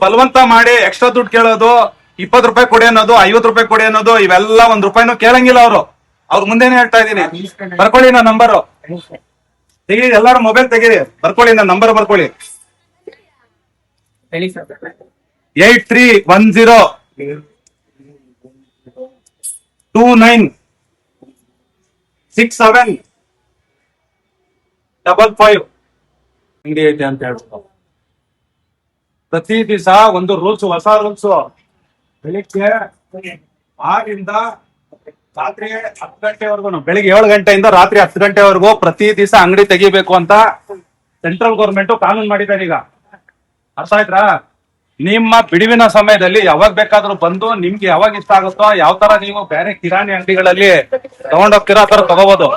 ಬಲವಂತ ಮಾಡಿ ಎಕ್ಸ್ಟ್ರಾ ದುಡ್ಡು ಕೇಳೋದು, 20 ರೂಪಾಯಿ ಕೊಡಿ ಅನ್ನೋದು, 50 ರೂಪಾಯಿ ಕೊಡಿ ಅನ್ನೋದು, ಇವೆಲ್ಲ 1 ರೂಪಾಯಿನೂ ಕೇಳಂಗಿಲ್ಲ ಅವರು. ಅವ್ರ ಮುಂದೆನೆ ಹೇಳ್ತಾ ಇದೀನಿ. ಬರ್ಕೊಳ್ಳಿ ನನ್ನ ನಂಬರ್, ತೆಗೀರಿ, ಎಲ್ಲಾರು ಮೊಬೈಲ್ ತೆಗೀರಿ, ಬರ್ಕೊಳ್ಳಿ ನನ್ನ ನಂಬರ್ ಬರ್ಕೊಳ್ಳಿ. 8310296755 ಅಂಗಡಿ ಐತೆ ಅಂತ ಹೇಳ್ಬಿಟ್ಟು ಪ್ರತಿ ದಿವಸ ಒಂದು ರೂಲ್ಸ್, ಹೊಸ ರೂಲ್ಸ್. ಬೆಳಿಗ್ಗೆ 6ರಿಂದ ರಾತ್ರಿ 10 ಗಂಟೆವರೆಗೂ, ಬೆಳಿಗ್ಗೆ 7 ಗಂಟೆಯಿಂದ ರಾತ್ರಿ 10 ಗಂಟೆವರೆಗೂ ಪ್ರತಿ ದಿವಸ ಅಂಗಡಿ ತೆಗಿಬೇಕು ಅಂತ ಸೆಂಟ್ರಲ್ ಗೌರ್ಮೆಂಟ್ ಕಾನೂನು ಮಾಡಿದ್ದಾರೆ ಈಗ. ಅರ್ಥ ಆಯ್ತಾ? ನಿಮ್ಮ ಬಿಡುವಿನ ಸಮಯದಲ್ಲಿ ಯಾವಾಗ ಬೇಕಾದ್ರೂ ಬಂದು ನಿಮ್ಗೆ ಯಾವಾಗ ಇಷ್ಟ ಆಗುತ್ತೋ ಯಾವ ತರ ನೀವು ಬೇರೆ ಕಿರಾಣಿ ಅಂಗಡಿಗಳಲ್ಲಿ ತಗೊಂಡೋಗ್ತೀರೋ ಆ ತರ ತಗೋಬಹುದು.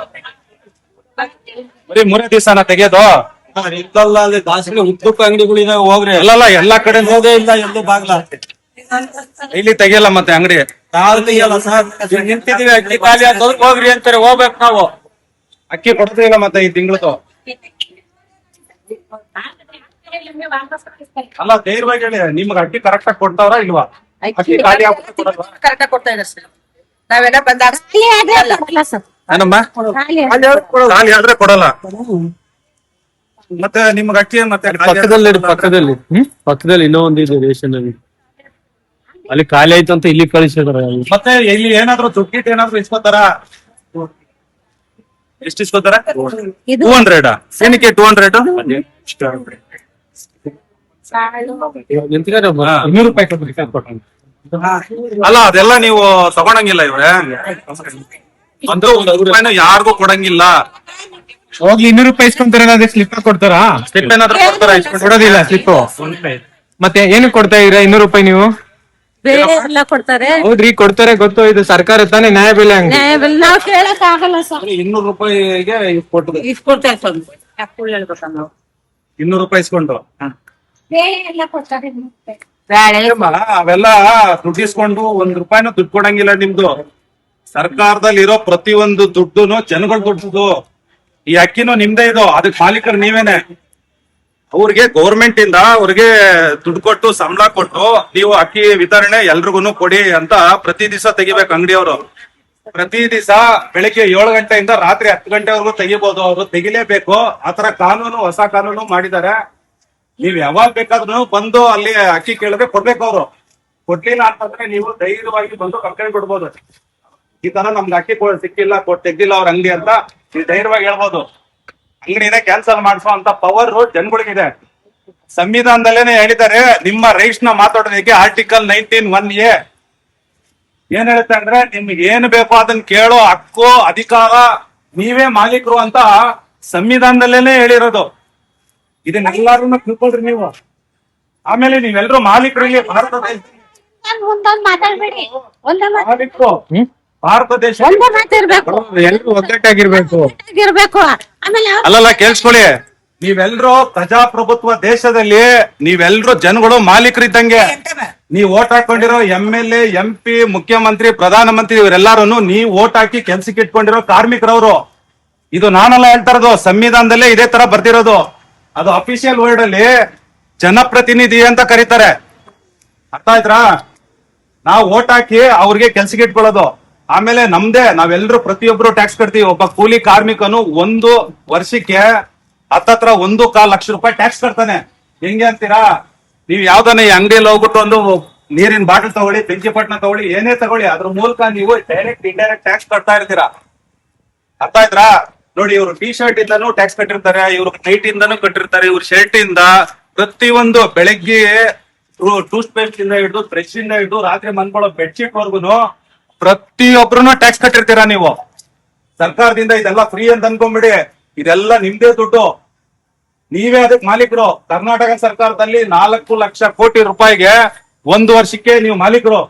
ಬರೀ 3 ದಿವಸನ ತೆಗೆಯೋದು ದಾಸರಿ ಉದ್ದಕ್ಕೆ ಅಂಗಡಿಗಳಿದಾವೆ, ಹೋಗ್ರಿ. ಅಲ್ಲಲ್ಲ, ಎಲ್ಲಾ ಕಡೆ ಹೋಗೇ ಇಲ್ಲ, ಎಲ್ಲೂ ಬಾಗ್ಲ ಇಲ್ಲಿ ತೆಗಿಯಲ್ಲ ಮತ್ತೆ ಅಂಗಡಿ. ತೆಗಿಯಲ್ಲ ಸರ್, ನಿಂತಿದೀವಿ ಅಕ್ಕಿ ಖಾಲಿ ಆಗೋದಕ್ಕೆ ಹೋಗ್ರಿ ಅಂತಾರೆ, ಹೋಗ್ಬೇಕು ನಾವು. ಅಕ್ಕಿ ಕೊಡ್ತೀವಿಲ್ಲ ಮತ್ತೆ ಈ ತಿಂಗಳದು. ಅಲ್ಲ, ಧೈರ್ಯವಾಗಿ ಹೇಳಿ, ನಿಮ್ಗೆ ಅಕ್ಕಿ ಕರೆಕ್ಟ್ ಆಗಿ ಕೊಡ್ತಾವ್ರ ಇಲ್ವಾ? ಅಕ್ಕಿ ಖಾಲಿ ಕರೆಕ್ಟ್ ಆಗಿ ಕೊಡ್ತಾ ಇದ್ದಾರೆ ಸರ್. ನಾವೆಲ್ಲ ಬಂದಾಗ ಏನಮ್ಮ ಖಾಲಿ ಆದ್ರೆ ಕೊಡಲ್ಲ. ಮತ್ತೆ ನಿಮ್ಗೆ ಅಕ್ಕಿ ಮತ್ತೆ ಪಕ್ಕದಲ್ಲಿ ಇನ್ನೂ ಒಂದಿದೆ ರೇಷನ್ ಅಲ್ಲಿ, ಅಲ್ಲಿ ಖಾಲಿ ಆಯ್ತು ಅಂತ ಇಲ್ಲಿ ಕಳಿಸಿದಾರೆ. ಮತ್ತೆ ಇಲ್ಲಿ ಏನಾದ್ರು ದುಡ್ಡು ಏನಾದ್ರು ಇಸ್ಕೋತಾರ? ಎಷ್ಟು ಇಸ್ಕೋತಾರ? 200. ಏನಕ್ಕೆ 200? 200 ರೂಪಾಯಿ ಕೊಟ್ಟು. ಅಲ್ಲ, ಅದೆಲ್ಲ ನೀವು ತಗೊಳಂಗಿಲ್ಲ ಇವ್ರೆ. ಒಂದು ರೂಪಾಯಿನ ಯಾರಿಗೂ ಕೊಡಂಗಿಲ್ಲ. ಹೋಗ್ಲಿ, 200 ರೂಪಾಯಿ ಇಸ್ಕೊಂತಾರ, ಸ್ಲಿಪ್ ಕೊಡ್ತಾರಾ? ಸ್ಲಿಪ್ ಏನಾದ್ರು ಕೊಡ್ತಾರ? ಕೊಡೋದಿಲ್ಲ ಸ್ಲಿಪ್. ಮತ್ತೆ ಏನು ಕೊಡ್ತಾ ಇದೀರಾ 200 ರೂಪಾಯಿ ನೀವು? ಎಲ್ಲ ಕೊಡ್ತಾರೆ. ಹೌದ್ರಿ, ಕೊಡ್ತಾರೆ, ಗೊತ್ತು. ಇದು ಸರ್ಕಾರ ತಾನೇ, ನ್ಯಾಯಬೆಲೆ ಅಂಗಡಿ. ನಾವ್ ಕೇಳಕ್ ಆಗಲ್ಲ ಸರ್. 200 ರೂಪಾಯಿಗೆ ಕೊಟ್ಟು ಇಸ್ಕೊಡ್ತಾ ಹೇಳ್ಬೇಕ ನಾವು. 200 ರೂಪಾಯಿ ಇಸ್ಕೊಂಡು ಎಲ್ಲ ಕೊಡ್ತಾರೆ. ಅವೆಲ್ಲ ದುಡ್ಡು ಇಸ್ಕೊಂಡು 1 ರೂಪಾಯಿನೂ ದುಡ್ಡು ಕೊಡಂಗಿಲ್ಲ. ನಿಮ್ದು ಸರ್ಕಾರದಲ್ಲಿ ಇರೋ ಪ್ರತಿಯೊಂದು ದುಡ್ಡುನು ಜನಗಳ ದುಡ್ಡು. ಈ ಅಕ್ಕಿನೂ ನಿಮ್ದೇ, ಇದು ಅದಕ್ಕೆ ಮಾಲೀಕರು ನೀವೇನೆ. ಅವ್ರಿಗೆ ಗೌರ್ಮೆಂಟ್ ಇಂದ ಅವ್ರಿಗೆ ದುಡ್ಡು ಕೊಟ್ಟು ಸಂಬಳ ಕೊಟ್ಟು ನೀವು ಅಕ್ಕಿ ವಿತರಣೆ ಎಲ್ರಿಗೂ ಕೊಡಿ ಅಂತ ಪ್ರತಿ ದಿವಸ ತೆಗಿಬೇಕು ಅಂಗಡಿಯವರು. ಪ್ರತಿ ದಿವಸ ಬೆಳಿಗ್ಗೆ 7 ಗಂಟೆಯಿಂದ ರಾತ್ರಿ 10 ಗಂಟೆವರೆಗೂ ತೆಗಿಬಹುದು. ಅವರು ತೆಗಿಲೇಬೇಕು. ಆತರ ಕಾನೂನು, ಹೊಸ ಕಾನೂನು ಮಾಡಿದ್ದಾರೆ. ನೀವ್ ಯಾವಾಗ ಬೇಕಾದ್ರೂ ಬಂದು ಅಲ್ಲಿ ಅಕ್ಕಿ ಕೇಳಿದ್ರೆ ಕೊಡ್ಬೇಕು. ಅವರು ಕೊಡ್ಲಿಲ್ಲ ಅಂತಂದ್ರೆ ನೀವು ಧೈರ್ಯವಾಗಿ ಬಂದು ಕಂಪ್ಲೇಂಟ್ ಕೊಡ್ಬೋದು. ಈ ತರ ನಮ್ಗೆ ಅಕ್ಕಿ ಸಿಕ್ಕಿಲ್ಲ, ತೆಗ್ದಿಲ್ಲ ಅವ್ರ ಅಂಗಡಿ ಅಂತ ನೀವು ಧೈರ್ಯವಾಗಿ ಹೇಳ್ಬೋದು. ಅಂಗಡಿನ ಕ್ಯಾನ್ಸಲ್ ಮಾಡಿಸೋ ಅಂತ ಪವರ್ ಜನಗಳಿಗಿದೆ. ಸಂವಿಧಾನದಲ್ಲೇನೆ ಹೇಳಿದ್ದಾರೆ, ನಿಮ್ಮ ರೈಟ್ಸ್ ನ ಮಾತಾಡೋದಕ್ಕೆ ಆರ್ಟಿಕಲ್ 19(1)(a) ಏನ್ ಹೇಳುತ್ತೆ ಅಂದ್ರೆ, ನಿಮ್ಗೆ ಏನ್ ಬೇಕೋ ಅದನ್ನ ಕೇಳೋ ಹಕ್ಕು, ಅಧಿಕಾರ, ನೀವೇ ಮಾಲೀಕರು ಅಂತ ಸಂವಿಧಾನದಲ್ಲೇನೆ ಹೇಳಿರೋದು. ಇದನ್ನೆಲ್ಲಾರು ತಿಳ್ಕೊಳ್ರಿ ನೀವು. ಆಮೇಲೆ ನೀವೆಲ್ಲರೂ ಮಾಲೀಕರು ಇಲ್ಲಿ ಭಾರತ ದೇಶ, ಮಾಲೀಕರು ಭಾರತ ದೇಶ, ಎಲ್ರು ಒಗ್ಗಟ್ಟಾಗಿರ್ಬೇಕು. ಅಲ್ಲಲ್ಲ, ಕೇಳಿಸ್ಕೊಳ್ಳಿ. ನೀವೆಲ್ರೂ ಪ್ರಜಾಪ್ರಭುತ್ವ ದೇಶದಲ್ಲಿ ನೀವೆಲ್ರೂ ಜನಗಳು ಮಾಲೀಕರಿದ್ದಂಗೆ. ನೀವು ಓಟ್ ಹಾಕೊಂಡಿರೋ MLA, MP, ಮುಖ್ಯಮಂತ್ರಿ, ಪ್ರಧಾನಮಂತ್ರಿ ಇವರೆಲ್ಲಾರು ನೀವು ಓಟ್ ಹಾಕಿ ಕೆಲ್ಸಕ್ಕೆ ಇಟ್ಕೊಂಡಿರೋ ಕಾರ್ಮಿಕರವರು. ಇದು ನಾನೆಲ್ಲ ಹೇಳ್ತಾ ಇರೋದು, ಸಂವಿಧಾನದಲ್ಲೇ ಇದೇ ತರ ಬರ್ದಿರೋದು. ಅದು ಅಫಿಷಿಯಲ್ ವರ್ಡ್ ಅಲ್ಲಿ ಜನಪ್ರತಿನಿಧಿ ಅಂತ ಕರೀತಾರೆ. ಅರ್ಥ ಆಯ್ತಾ? ನಾವು ಓಟ್ ಹಾಕಿ ಅವ್ರಿಗೆ ಕೆಲ್ಸಕ್ಕೆ ಇಟ್ಕೊಳ್ಳೋದು. ಆಮೇಲೆ ನಮ್ದೇ, ನಾವೆಲ್ಲರೂ ಪ್ರತಿಯೊಬ್ರು ಟ್ಯಾಕ್ಸ್ ಕಟ್ತೀವಿ. ಒಬ್ಬ ಕೂಲಿ ಕಾರ್ಮಿಕನು 1 ವರ್ಷಕ್ಕೆ ಹತ್ತತ್ರ 1.25 ಲಕ್ಷ ರೂಪಾಯಿ ಟ್ಯಾಕ್ಸ್ ಕಟ್ತಾನೆ. ಹೆಂಗೆ ಅಂತೀರಾ? ನೀವ್ ಯಾವ್ದಾನ ಈ ಅಂಗಡಿಯಲ್ಲಿ ಹೋಗ್ಬಿಟ್ಟು ಒಂದು ನೀರಿನ ಬಾಟಲ್ ತಗೊಳ್ಳಿ, ಬೆಂಕಿಪಟ್ಟಣ ತಗೊಳ್ಳಿ, ಏನೇ ತಗೊಳ್ಳಿ, ಅದ್ರ ಮೂಲಕ ನೀವು ಡೈರೆಕ್ಟ್ ಇಂಡೈರೆಕ್ಟ್ ಟ್ಯಾಕ್ಸ್ ಕಟ್ತಾ ಇರ್ತೀರಾ. ಅರ್ಥ ಆಯ್ತಾ? ನೋಡಿ, ಇವ್ರು ಟಿ ಶರ್ಟ್ ಇಂದಾನು ಟ್ಯಾಕ್ಸ್ ಕಟ್ಟಿರ್ತಾರೆ, ಇವ್ರು ನೈಟ್ ಇಂದಾನು ಕಟ್ಟಿರ್ತಾರೆ, ಇವ್ರ ಶರ್ಟ್ ಇಂದ ಪ್ರತಿಯೊಂದು, ಬೆಳಗ್ಗೆ ಟೂತ್ ಪೇಸ್ಟ್ ಇಂದ ಹಿಡಿದು, ಬ್ರಷ್ ಇಂದ ಹಿಡಿದು, ರಾತ್ರಿ ಮನ್ಕೊಳ್ಳೋ ಬೆಡ್ಶೀಟ್ ವರ್ಗುನು ಪ್ರತಿಯೊಬ್ರು ಟ್ಯಾಕ್ಸ್ ಕಟ್ಟಿರ್ತೀರಾ ನೀವು. ಸರ್ಕಾರದಿಂದ ಇದೆಲ್ಲ ಫ್ರೀ ಅಂತ ಅನ್ಕೊಂಡ್ಬಿಡಿ. ಇದೆಲ್ಲ ನಿಮ್ದೇ ದುಡ್ಡು, ನೀವೇ ಅದಕ್ಕೆ ಮಾಲೀಕರು. ಕರ್ನಾಟಕ ಸರ್ಕಾರದಲ್ಲಿ 4 ಲಕ್ಷ ಕೋಟಿ ರೂಪಾಯಿಗೆ 1 ವರ್ಷಕ್ಕೆ ನೀವು ಮಾಲೀಕರು.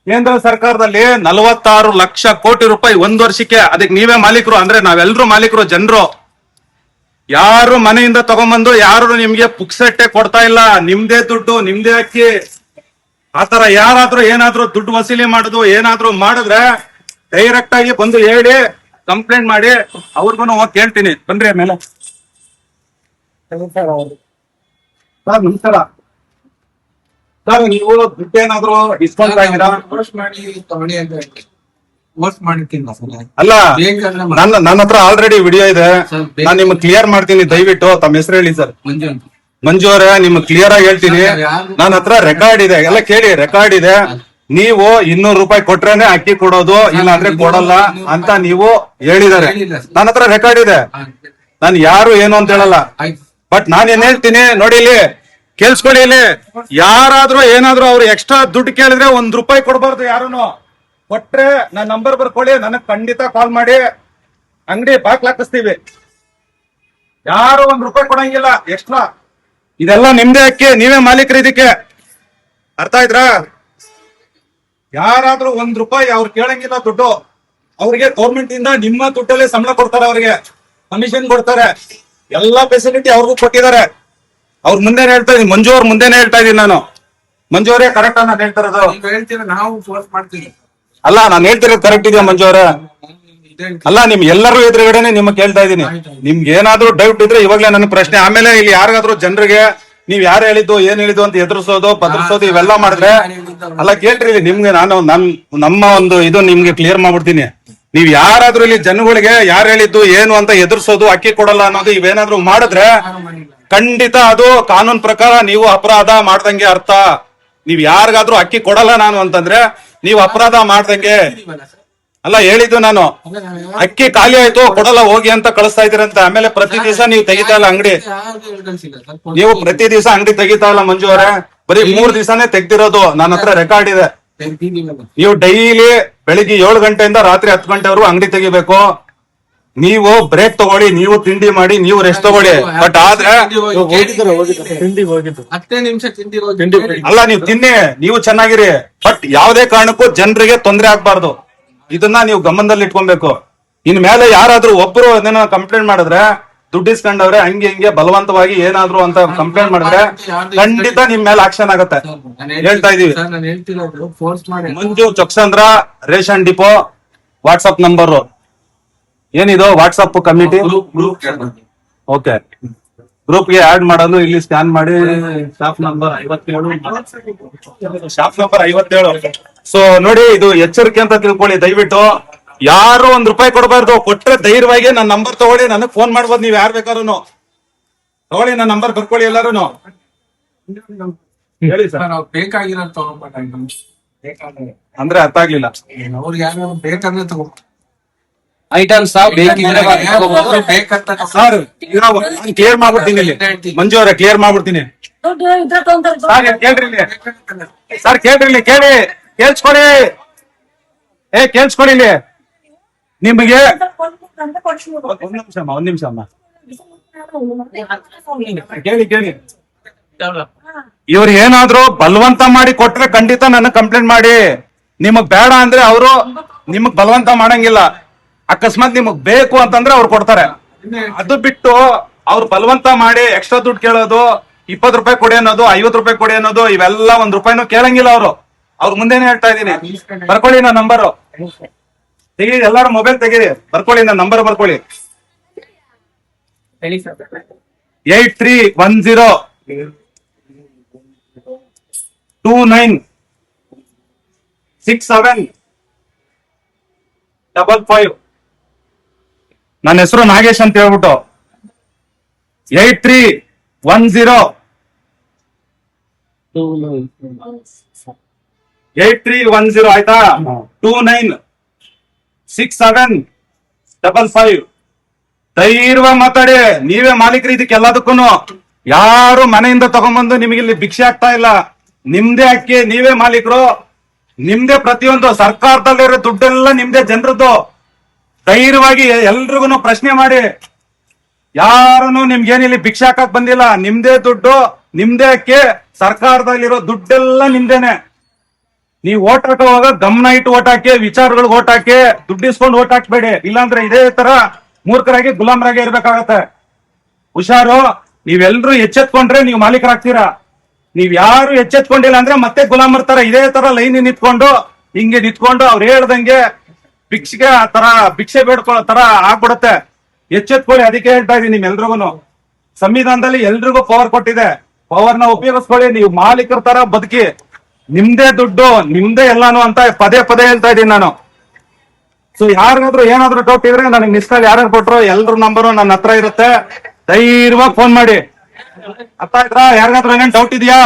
ಕೇಂದ್ರ ಸರ್ಕಾರದಲ್ಲಿ 46 ಲಕ್ಷ ಕೋಟಿ ರೂಪಾಯಿ 1 ವರ್ಷಕ್ಕೆ, ಅದಕ್ಕೆ ನೀವೇ ಮಾಲೀಕರು. ಅಂದ್ರೆ ನಾವೆಲ್ಲರೂ ಮಾಲೀಕರು, ಜನರು. ಯಾರು ಮನೆಯಿಂದ ತಗೊಂಬಂದು ಯಾರು ನಿಮ್ಗೆ ಪುಕ್ಸಟ್ಟೆ ಕೊಡ್ತಾ ಇಲ್ಲ. ನಿಮ್ದೇ ದುಡ್ಡು, ನಿಮ್ದೇ ಅಕ್ಕಿ. ಆತರ ಯಾರಾದ್ರೂ ಏನಾದ್ರೂ ದುಡ್ಡು ವಸೂಲಿ ಮಾಡುದು ಏನಾದ್ರೂ ಮಾಡಿದ್ರೆ ಡೈರೆಕ್ಟ್ ಆಗಿ ಬಂದು ಹೇಳಿ, ಕಂಪ್ಲೇಂಟ್ ಮಾಡಿ. ಅವ್ರಿಗೂ ಹೋಗಿ ಕೇಳ್ತೀನಿ, ಬನ್ರಿ ಮೇಲೆ. ನಮಸ್ಕಾರ. ಸರ್ ನೀವು ದುಡ್ಡೇನಾದ್ರು ಡಿಸ್ಕೌಂಟ್ ಆಗಿರಾ? ಪೋಸ್ಟ್ ಮಾಡಿ ತಗೊಳ್ಳಿ ಅಂತ ಹೇಳಿ ಪೋಸ್ಟ್ ಮಾಡಿರ್ತೀನಿ ಸರ್. ಅಲ್ಲ ಬೇಕಾದ್ರೆ ನನ್ನ ಹತ್ರ ಆಲ್ರೆಡಿ ವಿಡಿಯೋ ಇದೆ, ಸರ್, ನಾನು ನಿಮ್ಗೆ ಕ್ಲಿಯರ್ ಮಾಡ್ತೀನಿ. ದಯವಿಟ್ಟು ತಮ್ಮ ಹೆಸರು ಹೇಳಿ ಸರ್. ಮಂಜು ಅಂತ. ಮಂಜು ಅವರೇ, ನಿಮ್ಗೆ ಕ್ಲಿಯರ್ ಆಗಿ ಹೇಳ್ತೀನಿ. ನನ್ನ ಹತ್ರ ರೆಕಾರ್ಡ್ ಇದೆ, ಎಲ್ಲ ಕೇಳಿ, ರೆಕಾರ್ಡ್ ಇದೆ. ನೀವು 200 ರೂಪಾಯಿ ಕೊಟ್ರೇನೆ ಅಕ್ಕಿ ಕೊಡೋದು, ಇಲ್ಲ ಅಂದ್ರೆ ಕೊಡಲ್ಲ ಅಂತ ನೀವು ಹೇಳಿದಾರೆ. ನನ್ನ ಹತ್ರ ರೆಕಾರ್ಡ್ ಇದೆ. ನಾನು ಯಾರು ಏನು ಅಂತ ಹೇಳಲ್ಲ. ಆಯ್ತು. ಬಟ್ ನಾನು ಏನ್ ಹೇಳ್ತೀನಿ ನೋಡಿ, ಇಲ್ಲಿ ಕೇಳಿಸ್ಕೊಳ್ಳಿ. ಇಲ್ಲಿ ಯಾರಾದ್ರೂ ಏನಾದ್ರೂ ಅವ್ರು ಎಕ್ಸ್ಟ್ರಾ ದುಡ್ಡು ಕೇಳಿದ್ರೆ ₹1 ಕೊಡಬಾರ್ದು. ಯಾರುನು ಕೊಟ್ರೆ ನನ್ನ ನಂಬರ್ ಬರ್ಕೊಳ್ಳಿ, ನನಗ್ ಖಂಡಿತ ಕಾಲ್ ಮಾಡಿ, ಅಂಗಡಿ ಬಾಕ್ಲ ಹಾಕಿಸ್ತೀವಿ. ಯಾರು ₹1 ಕೊಡಂಗಿಲ್ಲ ಎಕ್ಸ್ಟ್ರಾ. ಇದೆಲ್ಲ ನಿಮ್ದೇ ಅಕ್ಕಿ, ನೀವೇ ಮಾಲೀಕರು ಇದಕ್ಕೆ. ಅರ್ಥ ಆಯ್ತಾ? ಯಾರಾದ್ರೂ ₹1 ಅವ್ರು ಕೇಳಂಗಿಲ್ಲ ದುಡ್ಡು. ಅವ್ರಿಗೆ ಗೌರ್ಮೆಂಟ್ ಇಂದ ನಿಮ್ಮ ದುಡ್ಡಲ್ಲೇ ಸಂಬಳ ಕೊಡ್ತಾರೆ, ಅವ್ರಿಗೆ ಕಮಿಷನ್ ಕೊಡ್ತಾರೆ, ಎಲ್ಲಾ ಫೆಸಿಲಿಟಿ ಅವ್ರಿಗೂ ಕೊಟ್ಟಿದ್ದಾರೆ. ಅವ್ರ ಮುಂದೆನೆ ಹೇಳ್ತಾ ಇದೀನಿ, ಮಂಜು ಅವ್ರ ಮುಂದೆನೆ ಹೇಳ್ತಾ ಇದೀನಿ ನಾನು. ಮಂಜು ಅವರೇ ಕರೆಕ್ಟ್ ನಾನು ಹೇಳ್ತಿರೋದು. ನೀವು ಹೇಳ್ತೀರಾ, ನಾವು ಪೋಸ್ಟ್ ಮಾಡ್ತೀವಿ. ಅಲ್ಲ, ನಾನು ಹೇಳ್ತಿರೋದು ಕರೆಕ್ಟ್ ಇದೆಯಾ ಮಂಜು ಅವರೇ? ಇದೆ. ಅಲ್ಲ, ನಿಮ್ ಎಲ್ಲರೂ ಎದುರುಗಡೆನೆ ನಿಮ್ಗೆ ಕೇಳ್ತಾ ಇದೀನಿ. ನಿಮ್ಗೆ ಏನಾದ್ರೂ ಡೌಟ್ ಇದ್ರೆ ಇವಾಗ್ಲೇ ನನ್ನ ಪ್ರಶ್ನೆ. ಆಮೇಲೆ ಇಲ್ಲಿ ಯಾರಿಗಾದ್ರೂ ಜನರಿಗೆ ನೀವ್ ಯಾರು ಹೇಳಿದ್ದು ಏನ್ ಹೇಳಿದ್ದು ಅಂತ ಎದುರಿಸೋದು ಪದರ್ಸೋದು ಇವೆಲ್ಲ ಮಾಡಿದ್ರೆ, ಅಲ್ಲ ಕೇಳ್ರಿ, ಇಲ್ಲಿ ನಿಮ್ಗೆ ನಾನು ನಮ್ಮ ಒಂದು ಇದು ನಿಮ್ಗೆ ಕ್ಲಿಯರ್ ಮಾಡ್ಬಿಡ್ತೀನಿ. ನೀವ್ ಯಾರಾದ್ರೂ ಇಲ್ಲಿ ಜನಗಳಿಗೆ ಯಾರು ಹೇಳಿದ್ದು ಏನು ಅಂತ ಎದುರಿಸೋದು, ಅಕ್ಕಿ ಕೊಡಲ್ಲ ಅನ್ನೋದು ಇವೇನಾದ್ರೂ ಮಾಡಿದ್ರೆ ಖಂಡಿತ ಅದು ಕಾನೂನು ಪ್ರಕಾರ ನೀವು ಅಪರಾಧ ಮಾಡ್ದಂಗೆ ಅರ್ಥ. ನೀವ್ ಯಾರಿಗಾದ್ರೂ ಅಕ್ಕಿ ಕೊಡಲ್ಲ ನಾನು ಅಂತಂದ್ರೆ ನೀವು ಅಪರಾಧ ಮಾಡ್ದಂಗೆ. ಅಲ್ಲ ಹೇಳಿದ್ದು ನಾನು, ಅಕ್ಕಿ ಖಾಲಿ ಆಯ್ತು ಕೊಡಲ್ಲ ಹೋಗಿ ಅಂತ ಕಳಿಸ್ತಾ ಇದೀರಂತ. ಆಮೇಲೆ ಪ್ರತಿ ದಿವಸ ನೀವು ತೆಗಿತಾ ಇಲ್ಲ ಅಂಗಡಿ, ನೀವು ಪ್ರತಿ ದಿವಸ ಅಂಗಡಿ ತೆಗಿತಾ ಇಲ್ಲ ಮಂಜು ಅವರೇ. ಬರೀ 3 ದಿವಸನೇ ತೆಗ್ದಿರೋದು, ನನ್ನ ಹತ್ರ ರೆಕಾರ್ಡ್ ಇದೆ. ನೀವು ಡೈಲಿ ಬೆಳಿಗ್ಗೆ 7 ಗಂಟೆಯಿಂದ ರಾತ್ರಿ 10 ಗಂಟೆವರೆಗೂ ಅಂಗಡಿ ತೆಗಿಬೇಕು. ನೀವು ಬ್ರೇಕ್ ತಗೊಳ್ಳಿ, ನೀವು ತಿಂಡಿ ಮಾಡಿ, ನೀವು ರೆಸ್ಟ್ ತಗೊಳ್ಳಿ. ಬಟ್ ಆದ್ರೆ 10 ನಿಮಿಷ ತಿಂಡಿ ಅಲ್ಲ, ನೀವು ತಿನ್ನಿ, ನೀವು ಚೆನ್ನಾಗಿರಿ. ಬಟ್ ಯಾವುದೇ ಕಾರಣಕ್ಕೂ ಜನರಿಗೆ ತೊಂದರೆ ಆಗ್ಬಾರ್ದು. ಇದನ್ನ ನೀವು ಗಮನದಲ್ಲಿ ಇಟ್ಕೊಬೇಕು. ಇನ್ ಮೇಲೆ ಯಾರಾದ್ರೂ ಒಬ್ರು ಅದನ್ನ ಕಂಪ್ಲೇಂಟ್ ಮಾಡಿದ್ರೆ, ದುಡ್ಡು ಇಸ್ಕೊಂಡವ್ರೆ ಹಂಗೆ ಹಿಂಗೆ ಬಲವಂತವಾಗಿ ಏನಾದ್ರು ಅಂತ ಕಂಪ್ಲೇಂಟ್ ಮಾಡಿದ್ರೆ ಖಂಡಿತ ನಿಮ್ ಮೇಲೆ ಆಕ್ಷನ್ ಆಗತ್ತೆ. ಹೇಳ್ತಾ ಇದೀವಿ. ನಾನು ಹೇಳ್ತಿರೋದು ಪೋಸ್ಟ್ ಮಾಡಿ. Manju Chokkasandra ration depot WhatsApp number ಏನಿದು ವಾಟ್ಸ್ಆಪ್ ಕಮಿಟಿ ಓಕೆ. ಗ್ರೂಪ್ ಗೆ ಆಡ್ ಮಾಡೋದು, ಇಲ್ಲಿ ಸ್ಕ್ಯಾನ್ ಮಾಡಿ staff number 57 staff number 57. So ನೋಡಿ, ಇದು ಎಚ್ಚರಿಕೆ ಅಂತ ತಿಳ್ಕೊಳ್ಳಿ ದಯವಿಟ್ಟು. ಯಾರು ₹1 ಕೊಡಬಾರ್ದು. ಕೊಟ್ರೆ ಧೈರ್ಯವಾಗಿ ನನ್ನ ನಂಬರ್ ತಗೊಳ್ಳಿ, ನನಗೆ ಫೋನ್ ಮಾಡ್ಬೋದು. ನೀವ್ ಯಾರು ಬೇಕಾದ್ರು ತಗೊಳ್ಳಿ, ನನ್ನ ನಂಬರ್ ಬರ್ಕೊಳ್ಳಿ ಎಲ್ಲಾರು. ಹೇಳಿ ಸರ್. ನಾವು ಬೇಕಾಗಿರೋದು ತಗೊಂಡ್ಬಿಟ್ಟಾಗ ಅಂದ್ರೆ ಅರ್ಥ ಆಗ್ಲಿಲ್ಲ. ಅವ್ರಿಗೆ ಯಾರು ಬೇಕಂದ್ರೆ ತಗೋ ಐಟಮ್ಸ್ ಬೇಕಂತ ಸರ್ ಕ್ಲಿಯರ್ ಮಾಡ್ಬಿಡ್ತೀನಿ ಇಲ್ಲಿ. ಮಂಜು ಅವರೇ ಕ್ಲಿಯರ್ ಮಾಡ್ಬಿಡ್ತೀನಿ. ಸರ್ ಕೇಳ್ರಿ ಇಲ್ಲಿ, ಸರ್ ಕೇಳ್ರಿ ಇಲ್ಲಿ, ಕೇಳಿಸ್ಕೊಳ್ಳಿ. ಕೇಳಿಸ್ಕೊಳ್ಳಿ ಇಲ್ಲಿ. ನಿಮಗೆ ಒಂದ್ ನಿಮಿಷ ಅಮ್ಮ ಕೇಳಿ. ಇವ್ರು ಏನಾದ್ರು ಬಲವಂತ ಮಾಡಿ ಕೊಟ್ರೆ ಖಂಡಿತ ನನಗ್ ಕಂಪ್ಲೇಂಟ್ ಮಾಡಿ. ನಿಮಗ್ ಬೇಡ ಅಂದ್ರೆ ಅವರು ನಿಮಗ್ ಬಲವಂತ ಮಾಡಂಗಿಲ್ಲ. ಅಕಸ್ಮಾತ್ ನಿಮಗ್ ಬೇಕು ಅಂತಂದ್ರೆ ಅವ್ರು ಕೊಡ್ತಾರೆ. ಅದು ಬಿಟ್ಟು ಅವ್ರು ಬಲವಂತ ಮಾಡಿ ಎಕ್ಸ್ಟ್ರಾ ದುಡ್ಡು ಕೇಳೋದು, ₹20 ಕೊಡಿ ಅನ್ನೋದು, ₹50 ಕೊಡಿ ಅನ್ನೋದು, ಇವೆಲ್ಲ ₹1 ಕೇಳಂಗಿಲ್ಲ ಅವರು. ಅವ್ರ ಮುಂದೆನೆ ಹೇಳ್ತಾ ಇದೀನಿ. ಬರ್ಕೊಳ್ಳಿ ನನ್ನ ನಂಬರ್, ತೆಗೀರಿ, ಎಲ್ಲಾರು ಮೊಬೈಲ್ ತೆಗೀರಿ, ಬರ್ಕೊಳ್ಳಿ ನನ್ನ ನಂಬರ್ ಬರ್ಕೊಳ್ಳಿ. 8310 296755. ನನ್ನ ಹೆಸರು ನಾಗೇಶ್ ಅಂತ ಹೇಳ್ಬಿಟ್ಟು 8310 ಆಯ್ತಾ, 296755. ಧೈರ್ಯವಾಗಿ ಮಾತಾಡಿ, ನೀವೇ ಮಾಲೀಕರು ಇದಕ್ಕೆಲ್ಲದಕ್ಕೂ. ಯಾರು ಮನೆಯಿಂದ ತಗೊಂಡ್ಬಂದು ನಿಮಗೆ ಇಲ್ಲಿ ಭಿಕ್ಷೆ ಆಗ್ತಾ ಇಲ್ಲ. ನಿಮ್ದೇ ಅಕ್ಕಿ, ನೀವೇ ಮಾಲೀಕರು, ನಿಮ್ದೇ ಪ್ರತಿಯೊಂದು. ಸರ್ಕಾರದಲ್ಲಿರೋ ದುಡ್ಡೆಲ್ಲ ನಿಮ್ದೇ, ಜನರದ್ದು. ಧೈರ್ಯವಾಗಿ ಎಲ್ರಿಗೂ ಪ್ರಶ್ನೆ ಮಾಡಿ. ಯಾರನ್ನು ನಿಮ್ಗೇನಿಲ್ಲಿ ಭಿಕ್ಷೆ ಹಾಕಕ್ ಬಂದಿಲ್ಲ. ನಿಮ್ದೇ ದುಡ್ಡು, ನಿಮ್ದೇ ಅಕ್ಕಿ, ಸರ್ಕಾರದಲ್ಲಿರೋ ದುಡ್ಡೆಲ್ಲ ನಿಮ್ದೇನೆ. ನೀವು ಓಟ್ ಹಾಕುವಾಗ ಗಮನ ಇಟ್ಟು ಓಟ್ ಹಾಕಿ, ವಿಚಾರಗಳಿಗೆ ಓಟ್ ಹಾಕಿ, ದುಡ್ಡಿಸ್ಕೊಂಡು ಓಟ್ ಹಾಕ್ಬೇಡಿ. ಇಲ್ಲಾಂದ್ರೆ ಇದೇ ತರ ಮೂರ್ಖರಾಗಿ ಗುಲಾಮರಾಗಿ ಇರ್ಬೇಕಾಗತ್ತೆ. ಹುಷಾರು. ನೀವೆಲ್ರೂ ಎಚ್ಚೆತ್ಕೊಂಡ್ರೆ ನೀವು ಮಾಲೀಕರಾಗ್ತೀರಾ. ನೀವ್ ಯಾರು ಎಚ್ಚೆತ್ಕೊಂಡಿಲ್ಲ ಅಂದ್ರೆ ಮತ್ತೆ ಗುಲಾಮರ್ ತರ ಇದೇ ತರ ಲೈನ್ ನಿಂತ್ಕೊಂಡು ಹಿಂಗೆ ನಿಂತ್ಕೊಂಡು ಅವ್ರು ಹೇಳ್ದಂಗೆ ಭಿಕ್ಷೆಗೆ ಆ ತರ ಭಿಕ್ಷೆ ಬೇಡ್ಕೊಳ್ಳೋ ತರ ಆಗ್ಬಿಡುತ್ತೆ. ಎಚ್ಚೆತ್ಕೊಳ್ಳಿ. ಅದಕ್ಕೆ ಹೇಳ್ತಾ ಇದೀನಿ ನಿಮ್ಮೆಲ್ರಿಗೂ. ಸಂವಿಧಾನದಲ್ಲಿ ಎಲ್ರಿಗೂ ಪವರ್ ಕೊಟ್ಟಿದೆ. ಪವರ್ನ ಉಪಯೋಗಿಸ್ಕೊಳ್ಳಿ. ನೀವು ಮಾಲೀಕರ ತರ ಬದುಕಿ. ನಿಮ್ದೇ ದುಡ್ಡು, ನಿಮ್ದೇ ಎಲ್ಲಾನು ಅಂತ ಪದೇ ಪದೇ ಹೇಳ್ತಾ ಇದೀನಿ ನಾನು. ಸೊ ಯಾರಿಗಾದ್ರೂ ಏನಾದ್ರು ಡೌಟ್ ಇದ್ರೆ ನನಗೆ ಮಿಸ್ ಕಾಲ್ ಯಾರು ಕೊಟ್ರು ಎಲ್ರ ನಂಬರು ನನ್ನ ಹತ್ರ ಇರುತ್ತೆ, ಧೈರ್ಯವಾಗಿ ಫೋನ್ ಮಾಡಿ. ಅರ್ಥ ಆಯ್ತಾ? ಯಾರಿಗಾದ್ರೂ ಏನೇನ್ ಡೌಟ್ ಇದೆಯಾ?